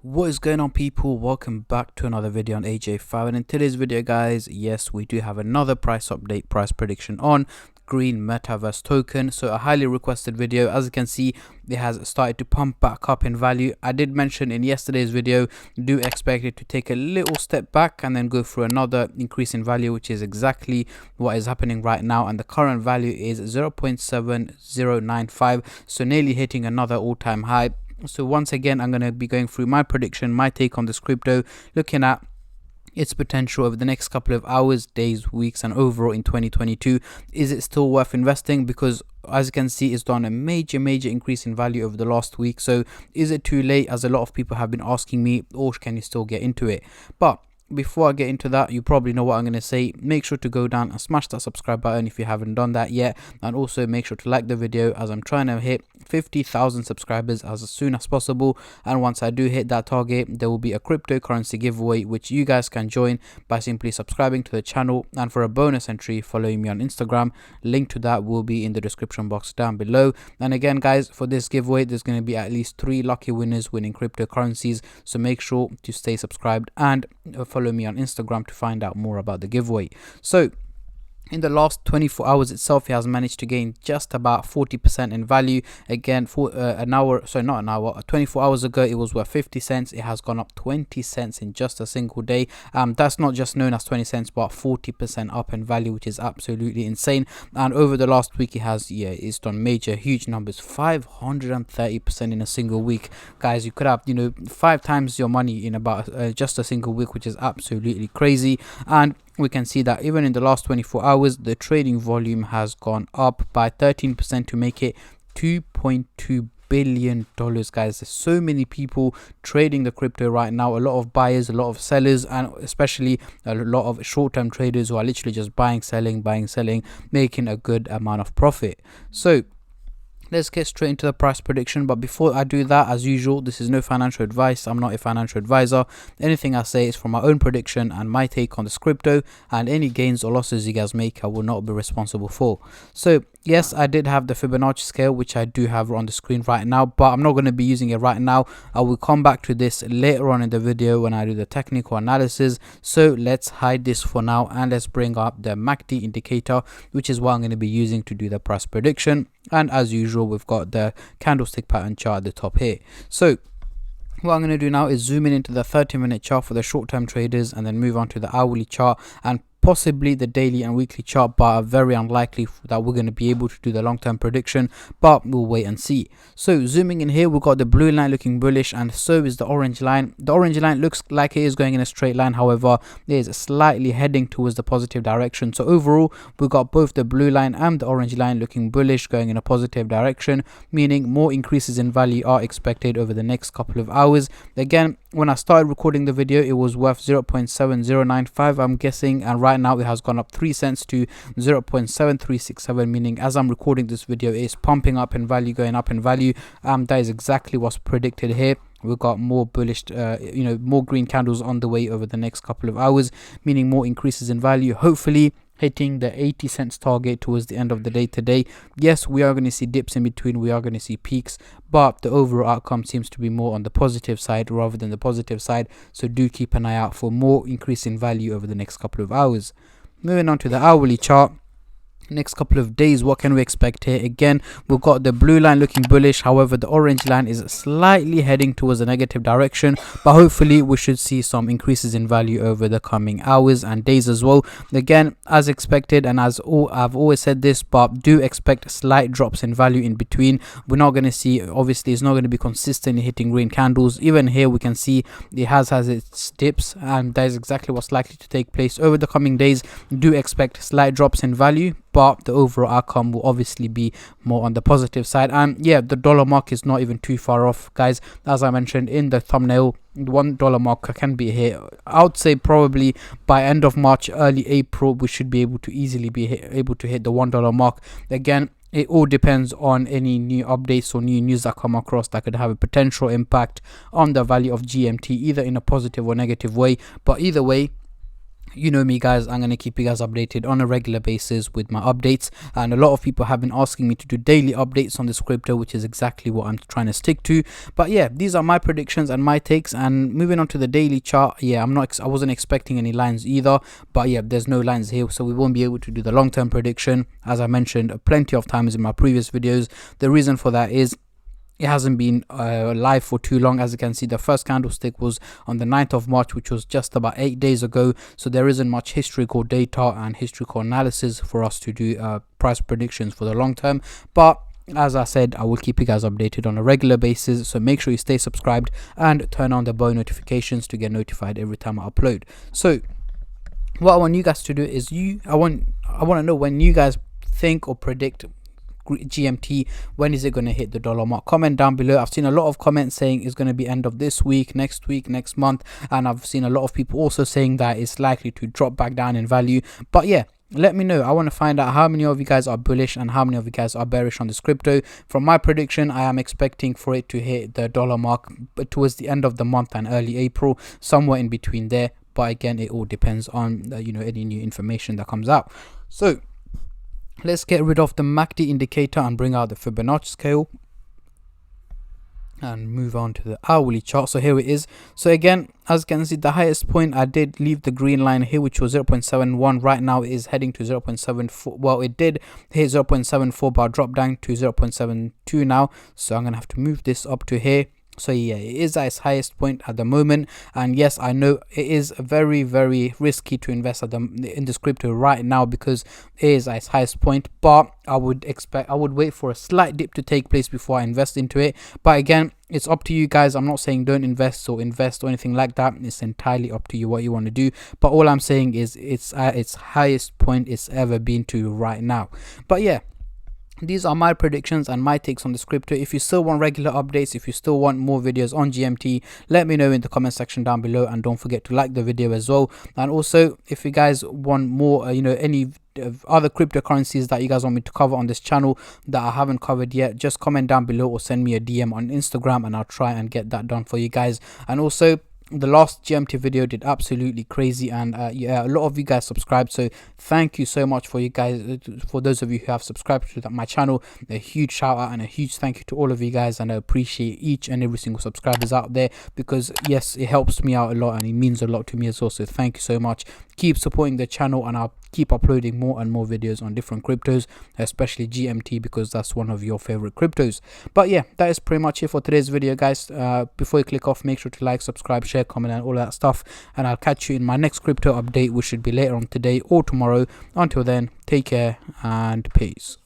What is going on, people? Welcome back to another video on AJ5, and in today's video, guys, yes, we do have another price update, price prediction on green Metaverse token. So a highly requested video. As you can see, it has started to pump back up in value. I did mention in yesterday's video, do expect it to take a little step back and then go through another increase in value, which is exactly what is happening right now, and the current value is 0.7095, so nearly hitting another all-time high. So once again, I'm going to be going through my prediction, my take on this crypto, looking at its potential over the next couple of hours, days, weeks, and overall in 2022. Is it still worth investing? Because as you can see, it's done a major increase in value over the last week. So is it too late, as a lot of people have been asking me, or can you still get into it? But before I get into that, you probably know what I'm going to say. Make sure to go down and smash that subscribe button if you haven't done that yet, and also make sure to like the video, as I'm trying to hit 50,000 subscribers as soon as possible. And once I do hit that target, there will be a cryptocurrency giveaway which you guys can join by simply subscribing to the channel, and for a bonus entry, following me on Instagram. Link to that will be in the description box down below. And again, guys, for this giveaway, there's going to be at least 3 lucky winners winning cryptocurrencies, so make sure to stay subscribed and follow me on Instagram to find out more about the giveaway. So in the last 24 hours itself, it has managed to gain just about 40% in value. Again, for 24 hours ago, it was worth 50 cents. It has gone up 20 cents in just a single day. That's not just known as 20 cents, but 40% up in value, which is absolutely insane. And over the last week, it's done huge numbers, 530% in a single week. Guys, you could have 5 times your money in about just a single week, which is absolutely crazy. And we can see that even in the last 24 hours, the trading volume has gone up by 13% to make it $2.2 billion, guys. There's so many people trading the crypto right now, a lot of buyers, a lot of sellers, and especially a lot of short-term traders who are literally just buying, selling, making a good amount of profit. So let's get straight into the price prediction. But before I do that, as usual, this is no financial advice. I'm not a financial advisor. Anything I say is from my own prediction and my take on this crypto, and any gains or losses you guys make, I will not be responsible for. So yes, I did have the Fibonacci scale, which I do have on the screen right now, but I'm not going to be using it right now. I will come back to this later on in the video when I do the technical analysis. So let's hide this for now, and let's bring up the MACD indicator, which is what I'm going to be using to do the price prediction. And as usual, we've got the candlestick pattern chart at the top here. So what I'm going to do now is zoom in into the 30-minute chart for the short-term traders, and then move on to the hourly chart and possibly the daily and weekly chart, but very unlikely that we're going to be able to do the long-term prediction, but we'll wait and see. So zooming in here, we've got the blue line looking bullish, and so is the orange line. The orange line looks like it is going in a straight line, however it is slightly heading towards the positive direction. So overall, we've got both the blue line and the orange line looking bullish, going in a positive direction, meaning more increases in value are expected over the next couple of hours. Again, when I started recording the video, it was worth 0.7095, I'm guessing, and right now it has gone up 3 cents to 0.7367, meaning as I'm recording this video, it's pumping up in value, going up in value. That is exactly what's predicted here. We've got more bullish, more green candles on the way over the next couple of hours, meaning more increases in value, hopefully hitting the 80 cents target towards the end of the day today. Yes, we are going to see dips in between, we are going to see peaks, but the overall outcome seems to be more on the positive side rather than the positive side. So do keep an eye out for more increase in value over the next couple of hours. Moving on to the hourly chart. Next couple of days, what can we expect here? Again, we've got the blue line looking bullish, however the orange line is slightly heading towards a negative direction, but hopefully we should see some increases in value over the coming hours and days as well. Again, as expected, and as I've always said this, but do expect slight drops in value in between. We're not going to see, obviously it's not going to be consistently hitting green candles. Even here we can see it has its dips, and that is exactly what's likely to take place over the coming days. Do expect slight drops in value, but the overall outcome will obviously be more on the positive side. And yeah, the dollar mark is not even too far off, guys. As I mentioned in the thumbnail, the $1 mark can be hit. I would say probably by end of March, early April, we should be able to easily be able to hit the $1 mark. Again, it all depends on any new updates or new news that come across that could have a potential impact on the value of GMT, either in a positive or negative way. But either way, you know me guys, I'm going to keep you guys updated on a regular basis with my updates, and a lot of people have been asking me to do daily updates on this crypto, which is exactly what I'm trying to stick to. But yeah, these are my predictions and my takes. And moving on to the daily chart, yeah, I wasn't expecting any lines either, but yeah, there's no lines here, so we won't be able to do the long-term prediction, as I mentioned plenty of times in my previous videos. The reason for that is it hasn't been live for too long. As you can see, the first candlestick was on the 9th of March, which was just about 8 days ago, so there isn't much historical data and historical analysis for us to do price predictions for the long term. But as I said, I will keep you guys updated on a regular basis, so make sure you stay subscribed and turn on the bell notifications to get notified every time I upload. So what I want you guys to do is I want to know when you guys think or predict GMT, when is it going to hit the dollar mark? Comment down below. I've seen a lot of comments saying it's going to be end of this week, next month, and I've seen a lot of people also saying that it's likely to drop back down in value. But yeah, let me know. I want to find out how many of you guys are bullish and how many of you guys are bearish on this crypto. From my prediction, I am expecting for it to hit the dollar mark but towards the end of the month and early April, somewhere in between there. But again, it all depends on any new information that comes out. So let's get rid of the MACD indicator and bring out the Fibonacci scale and move on to the hourly chart. So here it is. So again, as you can see, the highest point, I did leave the green line here, which was 0.71. Right now it is heading to 0.74. Well, it did hit 0.74 but dropped down to 0.72 now, so I'm gonna have to move this up to here. So yeah, it is at its highest point at the moment, and yes, I know it is very, very risky to invest in this crypto right now because it is at its highest point. But I would wait for a slight dip to take place before I invest into it. But again, it's up to you guys. I'm not saying don't invest or anything like that. It's entirely up to you what you want to do. But all I'm saying is it's at its highest point it's ever been to right now. But yeah, these are my predictions and my takes on this crypto. If you still want regular updates, if you still want more videos on GMT, let me know in the comment section down below, and don't forget to like the video as well. And also, if you guys want more any other cryptocurrencies that you guys want me to cover on this channel that I haven't covered yet, just comment down below or send me a DM on Instagram and I'll try and get that done for you guys. And also, the last GMT video did absolutely crazy, and yeah, a lot of you guys subscribed, so thank you so much for you guys. For those of you who have subscribed to my channel, a huge shout out and a huge thank you to all of you guys, and I appreciate each and every single subscribers out there, because yes, it helps me out a lot and it means a lot to me as well. So thank you so much. Keep supporting the channel and I'll keep uploading more and more videos on different cryptos, especially GMT, because that's one of your favorite cryptos. But yeah, that is pretty much it for today's video, guys. Before you click off, make sure to like, subscribe, share, comment and all that stuff, and I'll catch you in my next crypto update, which should be later on today or tomorrow. Until then, take care and peace.